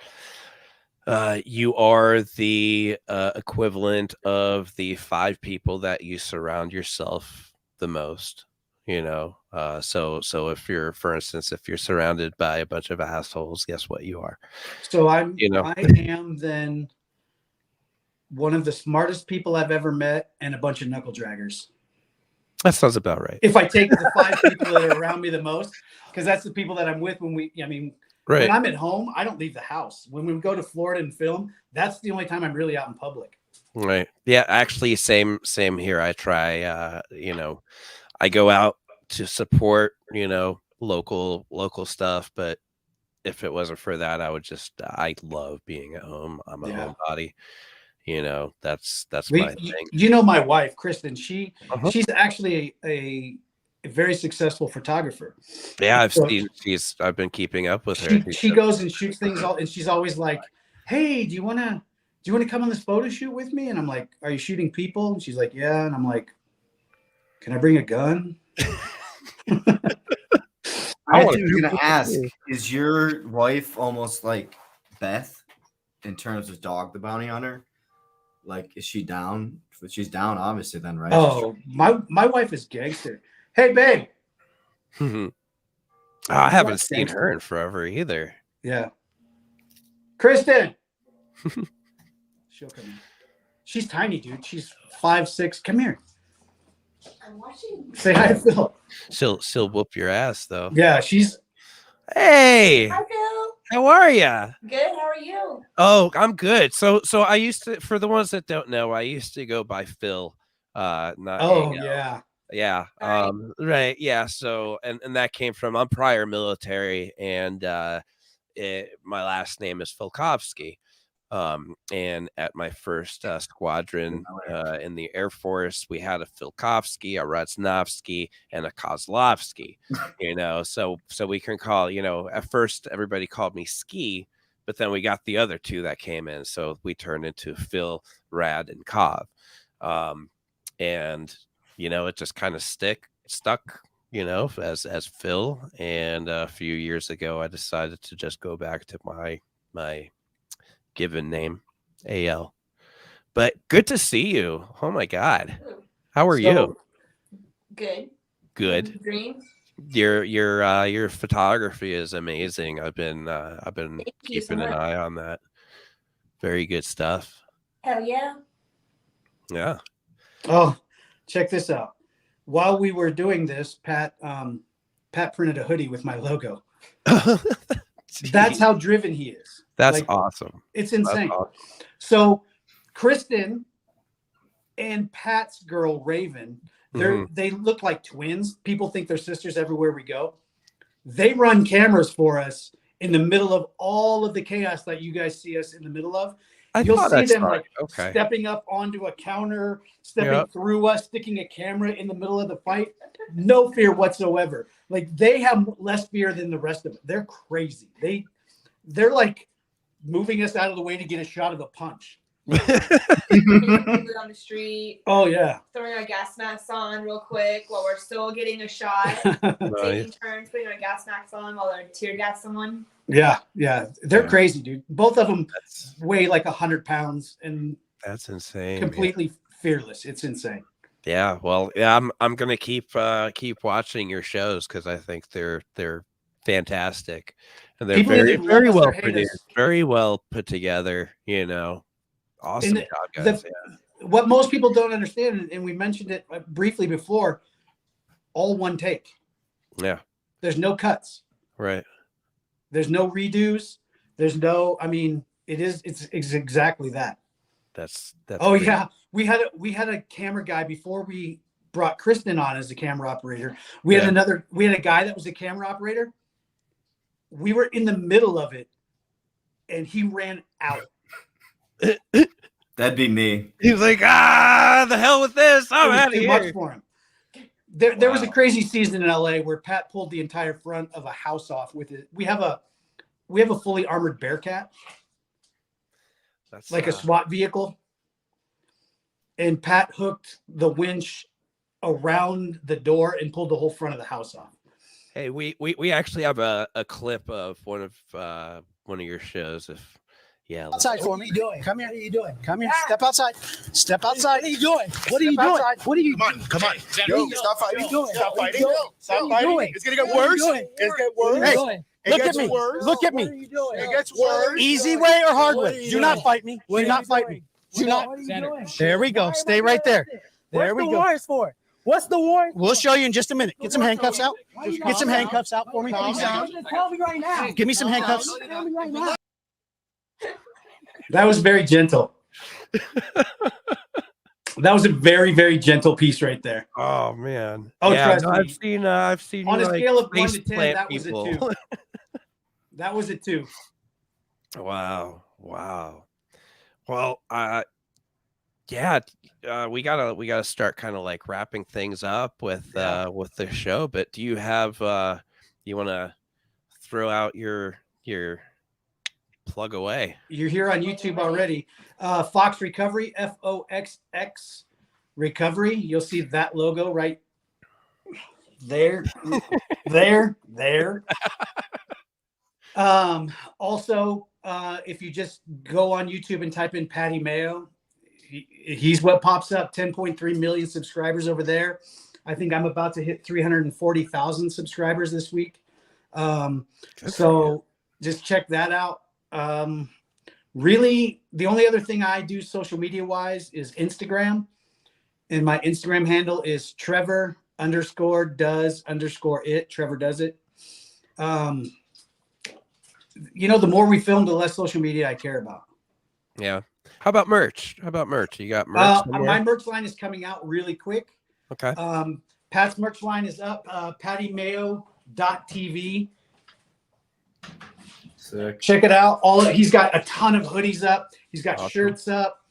you are the equivalent of the 5 people that you surround yourself the most. So if you're, for instance, if you're surrounded by a bunch of assholes, guess what you are? So I am then one of the smartest people I've ever met, and a bunch of knuckle draggers. That sounds about right. If I take the 5 people that are around me the most, because that's the people that I'm with when when I'm at home, I don't leave the house. When we go to Florida and film, that's the only time I'm really out in public. Right. Yeah, actually same here. I try I go out to support, local stuff, but if it wasn't for that, I love being at home. I'm a homebody. That's my thing. My wife, Kristen, she's actually a very successful photographer. Yeah, I've been keeping up with her. She goes and shoots things and she's always like, "Hey, do you want to come on this photo shoot with me?" And I'm like, "Are you shooting people?" And she's like, "Yeah." And I'm like, "Can I bring a gun?" I was going to ask, is your wife almost like Beth in terms of Dog the Bounty Hunter? Like, is she down? But she's down, obviously, then, right? Oh, my wife is gangster. Hey, babe. I haven't seen her in forever either. Yeah. Kristen. She'll come in. She's tiny, dude. She's 5'6". Come here. I'm watching. Say hi to Phil. She'll whoop your ass, though. Yeah, she's. Hey. Hi, Phil. How are you? Good. How are you? Oh, I'm good. So I used to, for the ones that don't know, I used to go by Phil. Yeah. Yeah. Right. Yeah. So, and that came from, I'm prior military, and my last name is Filkovsky. And at my first squadron in the Air Force, we had a Filkovsky, a Ratsnovsky, and a Kozlovsky. So we can call, at first everybody called me Ski, but then we got the other two that came in, so we turned into Phil, Rad, and Kov. And it just kind of stuck, as Phil. And a few years ago, I decided to just go back to my given name, Eyal. But good to see you. Oh my God, how are you? Good. Green. Your photography is amazing. I've been keeping an eye on that. Very good stuff. Hell yeah. Yeah. Oh, check this out. While we were doing this, Pat printed a hoodie with my logo. That's how driven he is. That's awesome. It's insane. Awesome. So Kristen and Pat's girl Raven, they look like twins. People think they're sisters everywhere we go. They run cameras for us in the middle of all of the chaos that you guys see us in the middle of. You'll see them stepping up onto a counter, stepping through us, sticking a camera in the middle of the fight. No fear whatsoever. Like, they have less fear than the rest of it. They're crazy. They're like moving us out of the way to get a shot of a punch. On the street. Oh yeah. Throwing our gas masks on real quick while we're still getting a shot. Taking turns putting our gas masks on while they're tear gas someone. Yeah. They're crazy, dude. Both of them weigh like 100 pounds, and that's insane. Completely fearless. It's insane. Yeah. Well, yeah. I'm gonna keep watching your shows because I think they're fantastic, and they're very well produced, very well put together. Awesome job, guys. What most people don't understand, and we mentioned it briefly before, all one take. Yeah. There's no cuts. Right. There's no redos. There's no. I mean, it's exactly that. That's. Oh great. Yeah, we had a camera guy before we brought Kristen on as a camera operator. We had a guy that was a camera operator. We were in the middle of it, and he ran out. That'd be me. He was like, the hell with this. I'm out of here. Too much for him. There was a crazy season in LA where Pat pulled the entire front of a house off with it. We have a fully armored Bearcat. That's like a SWAT vehicle. And Pat hooked the winch around the door and pulled the whole front of the house off. Hey, we actually have a clip of one of your shows. Outside for me. What are you doing? Come here. What are you doing? Come here. Step outside. Step outside. What are you doing? What are you doing? What are you doing? Come on. Yo, stop fighting. What are you doing? Stop fighting. Stop fighting. It's going to get worse. It's going to get worse. Hey, look at me. Look at me. It gets worse. Easy way or hard way? Do not fight me. Do not fight me. Do not. There we go. Stay right there. There we go. What's the warrants for? What's the warrant? We'll show you in just a minute. Get some handcuffs out. Get some handcuffs out for me. Tell me right now. Give me some handcuffs. Tell me right now. That was very gentle. That was a very, very gentle piece right there. Oh man. Oh, yeah, trust me. I've seen on a like, scale of 1 to 10, plant that was a people. 2. That was a 2. Wow. Well, yeah, we gotta start kind of like wrapping things up with the show. But do you have you want to throw out your plug away? You're here on YouTube already. Foxx Recovery, FOXX Recovery. You'll see that logo right there, there. Also, if you just go on YouTube and type in Patty Mayo, he's what pops up. 10.3 million subscribers over there. I think I'm about to hit 340,000 subscribers this week. So just check that out. Really, the only other thing I do social media wise is Instagram, and my Instagram handle is Trevor_does_it. Trevor does it. The more we film, the less social media I care about. Yeah. How about merch? You got merch? My merch line is coming out really quick. Okay. Pat's merch line is up. pattymayo.tv. Sick. Check it out. He's got a ton of hoodies up. He's got shirts up.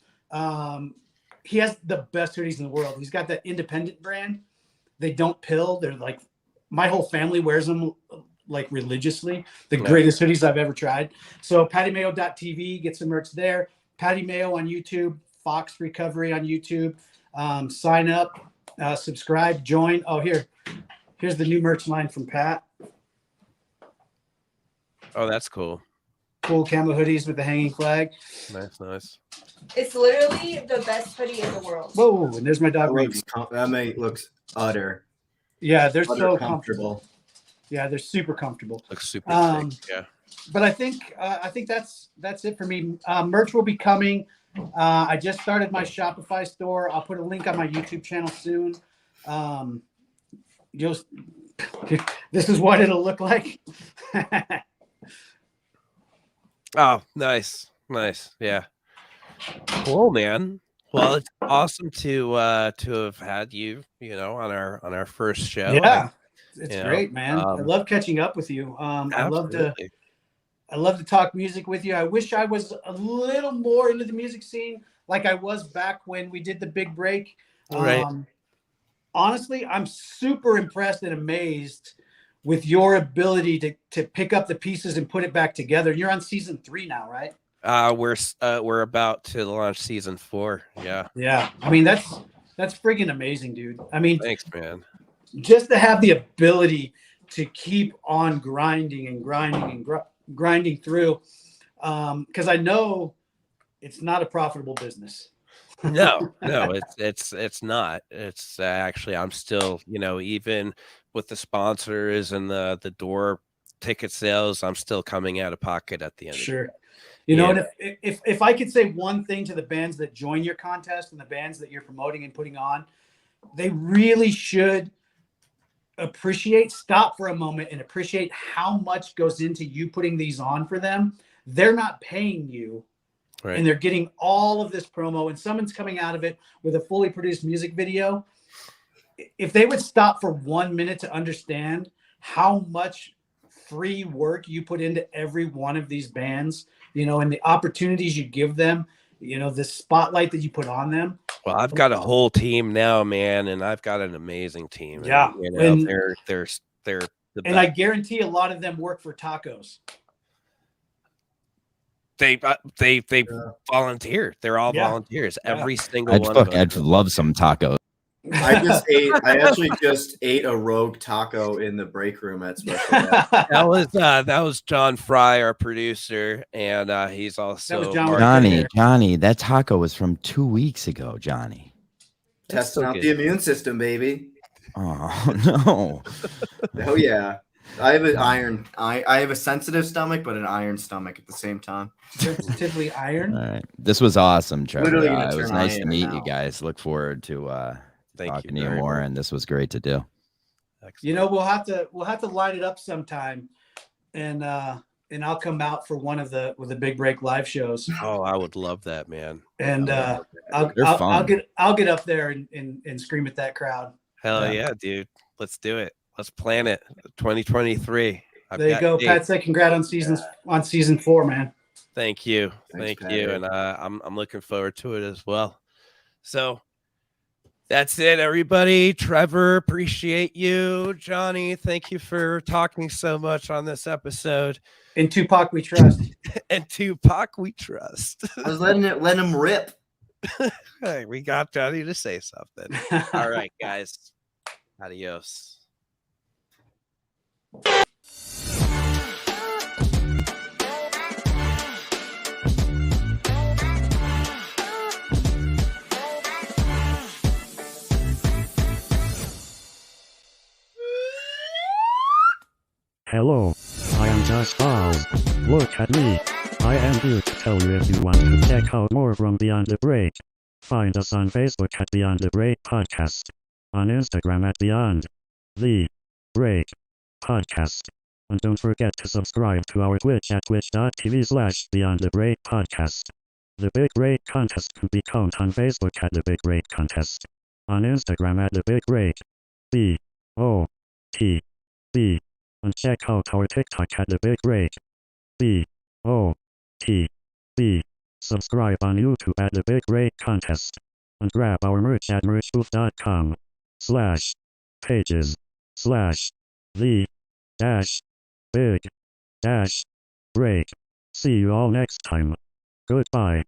He has the best hoodies in the world. He's got that independent brand. They don't pill. They're like, my whole family wears them like religiously. The greatest hoodies I've ever tried. So pattymayo.tv, get some merch there. Patty Mayo on YouTube, Foxx Recovery on YouTube. Sign up, subscribe, join. Oh, here's the new merch line from Pat. Oh, that's cool. Cool camo hoodies with the hanging flag. Nice. It's literally the best hoodie in the world. Whoa, and there's my dog. That looks utter. Yeah, they're utter so comfortable. Yeah, they're super comfortable. Looks super thick. Yeah. But I think that's it for me. Merch will be coming. I just started my Shopify store. I'll put a link on my YouTube channel soon. This is what it'll look like. Oh, nice. Yeah. Cool, man. Well, it's awesome to have had you, on our first show. Yeah, it's great, man. I love catching up with you. I love to talk music with you. I wish I was a little more into the music scene like I was back when we did the big break. Right. Honestly, I'm super impressed and amazed with your ability to pick up the pieces and put it back together. You're on season 3 now, right? We're about to launch season 4. Yeah. Yeah. I mean, that's freaking amazing, dude. I mean, thanks, man. Just to have the ability to keep on grinding through, because I know it's not a profitable business. No, it's not. It's actually, I'm still, even with the sponsors and the door ticket sales, I'm still coming out of pocket at the end. Sure. And if I could say one thing to the bands that join your contest and the bands that you're promoting and putting on, they really should stop for a moment and appreciate how much goes into you putting these on for them. They're not paying you. Right. And they're getting all of this promo, and someone's coming out of it with a fully produced music video. If they would stop for 1 minute to understand how much free work you put into every one of these bands, and the opportunities you give them, the spotlight that you put on them. Well, I've got a whole team now, man, and I've got an amazing team. Yeah. And, they're the and best. I guarantee a lot of them work for tacos. They volunteer. They're all volunteers. Every single one of them. I'd love some tacos. I actually just ate a rogue taco in the break room at Special Guest. that was John Fry, our producer, and he's also Johnny. That taco was from 2 weeks ago, Johnny. Testing out the immune system, baby. Oh no. Oh yeah. I have an iron. I have a sensitive stomach, but an iron stomach at the same time. Sensitively iron. All right. This was awesome, Trevor. Literally gonna It was turn nice iron to meet now. you guys. Look forward to talking to you very more, much. and this was great to do. You know, we'll have to line it up sometime, and I'll come out for one of the Big Break live shows. Oh, I would love that, man. And I'll get up there and scream at that crowd. Hell yeah, dude. Let's do it. Let's plan it. 2023. There you go, Pat. Say congrats on season 4, man. Thank you. Thanks, Thank you. Patty. And I'm looking forward to it as well. So that's it, everybody. Trevor, appreciate you. Johnny, thank you for talking so much on this episode. In Tupac we trust. And Tupac we trust. I was letting him rip. Hey, we got Johnny to say something. All right, guys. Adios. Hello, I am Josh Falls. Look at me. I am here to tell you if you want to check out more from Beyond the Break. Find us on Facebook at Beyond the Break Podcast, on Instagram at Beyond the Break Podcast, and don't forget to subscribe to our Twitch at twitch.tv/Beyond the Break Podcast. The Big Break Contest can be found on Facebook at The Big Break Contest, on Instagram at The Big Break, BOTB, and check out our TikTok at The Big Break, BOTB. Subscribe on YouTube at The Big Break Contest, and grab our merch at merchbooth.com/pages/the-big-break. See you all next time. Goodbye.